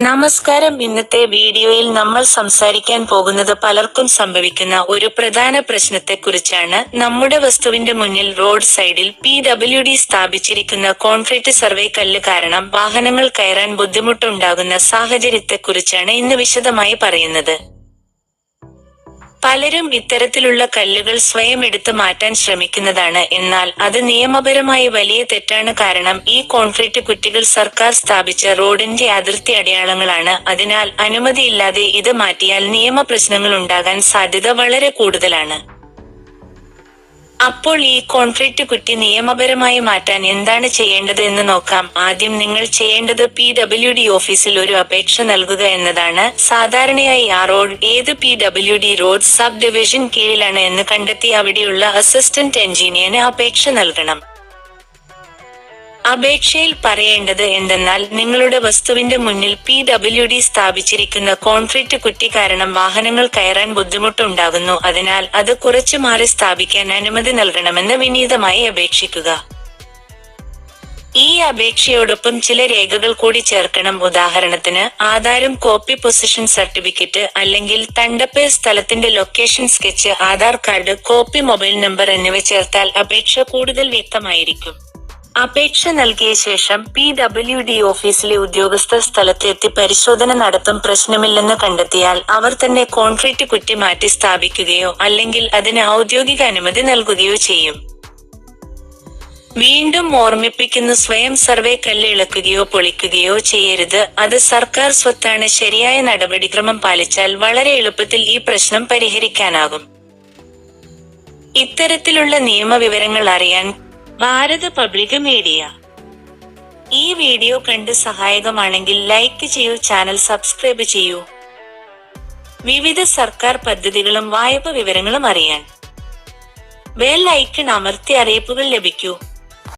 നമസ്കാരം. ഇന്നത്തെ വീഡിയോയിൽ നമ്മൾ സംസാരിക്കാൻ പോകുന്നത് പലർക്കും സംഭവിക്കുന്ന ഒരു പ്രധാന പ്രശ്നത്തെക്കുറിച്ചാണ്. നമ്മുടെ വസ്തുവിന്റെ മുന്നിൽ റോഡ് സൈഡിൽ PWD സ്ഥാപിച്ചിരിക്കുന്ന കോൺക്രീറ്റ് സർവേ കല്ല് കാരണം വാഹനങ്ങൾ കയറാൻ ബുദ്ധിമുട്ടുണ്ടാകുന്ന സാഹചര്യത്തെക്കുറിച്ചാണ് ഇന്ന് വിശദമായി പറയുന്നത്. പലരും ഇത്തരത്തിലുള്ള കല്ലുകൾ സ്വയം എടുത്തു മാറ്റാൻ ശ്രമിക്കുന്നതാണ്. എന്നാൽ അത് നിയമപരമായി വലിയ തെറ്റാണ്. കാരണം ഈ കോൺക്രീറ്റ് കുറ്റികൾ സർക്കാർ സ്ഥാപിച്ച റോഡിന്റെ അതിർത്തി അടയാളങ്ങളാണ്. അതിനാൽ അനുമതിയില്ലാതെ ഇത് മാറ്റിയാൽ നിയമപ്രശ്നങ്ങൾ ഉണ്ടാകാൻ സാധ്യത വളരെ കൂടുതലാണ്. അപ്പോൾ ഈ കോൺക്രീറ്റ് കുറ്റി നിയമപരമായി മാറ്റാൻ എന്താണ് ചെയ്യേണ്ടത് എന്ന് നോക്കാം. ആദ്യം നിങ്ങൾ ചെയ്യേണ്ടത് PWD ഓഫീസിൽ ഒരു അപേക്ഷ നൽകുക എന്നതാണ്. സാധാരണയായി ആ റോഡ് ഏത് PWD റോഡ് സബ് ഡിവിഷൻ കീഴിലാണ് എന്ന് കണ്ടെത്തി അവിടെയുള്ള അസിസ്റ്റന്റ് എഞ്ചിനീയറിന് അപേക്ഷ നൽകണം. അപേക്ഷയിൽ പറയേണ്ടത് എന്തെന്നാൽ നിങ്ങളുടെ വസ്തുവിന്റെ മുന്നിൽ PWD സ്ഥാപിച്ചിരിക്കുന്ന കോൺക്രീറ്റ് കുറ്റി കാരണം വാഹനങ്ങൾ കയറാൻ ബുദ്ധിമുട്ടുണ്ടാകുന്നു. അതിനാൽ അത് കുറച്ചു മാറി സ്ഥാപിക്കാൻ അനുമതി നൽകണമെന്ന് വിനീതമായി അപേക്ഷിക്കുക. ഈ അപേക്ഷയോടൊപ്പം ചില രേഖകൾ കൂടി ചേർക്കണം. ഉദാഹരണത്തിന് ആധാരം കോപ്പി, പൊസിഷൻ സർട്ടിഫിക്കറ്റ് അല്ലെങ്കിൽ തണ്ടപ്പേർ, സ്ഥലത്തിന്റെ location sketch, Aadhaar card copy, mobile number എന്നിവ ചേർത്താൽ അപേക്ഷ കൂടുതൽ വ്യക്തമായിരിക്കും. അപേക്ഷ നൽകിയ ശേഷം PWD ഓഫീസിലെ ഉദ്യോഗസ്ഥർ സ്ഥലത്ത് എത്തി പരിശോധന നടത്തും. പ്രശ്നമില്ലെന്ന് കണ്ടെത്തിയാൽ അവർ തന്നെ കോൺക്രീറ്റ് കുറ്റി മാറ്റി സ്ഥാപിക്കുകയോ അല്ലെങ്കിൽ അതിന് ഔദ്യോഗിക അനുമതി നൽകുകയോ ചെയ്യും. വീണ്ടും ഓർമ്മിപ്പിക്കുന്നു, സ്വയം സർവേ കല്ല് ഇളക്കുകയോ പൊളിക്കുകയോ ചെയ്യരുത്. അത് സർക്കാർ സ്വത്താണ്. ശരിയായ നടപടിക്രമം പാലിച്ചാൽ വളരെ എളുപ്പത്തിൽ ഈ പ്രശ്നം പരിഹരിക്കാനാകും. ഇത്തരത്തിലുള്ള നിയമവിവരങ്ങൾ അറിയാൻ ഭാരത് പബ്ലിക് മീഡിയ. ഈ വീഡിയോ കണ്ട് സഹായകമാണെങ്കിൽ ലൈക്ക് ചെയ്യൂ, ചാനൽ സബ്സ്ക്രൈബ് ചെയ്യൂ. വിവിധ സർക്കാർ പദ്ധതികളും വായ്പ വിവരങ്ങളും അറിയാൻ ബെൽ ഐക്കൺ അമർത്തി അറിയിപ്പുകൾ ലഭിക്കൂ.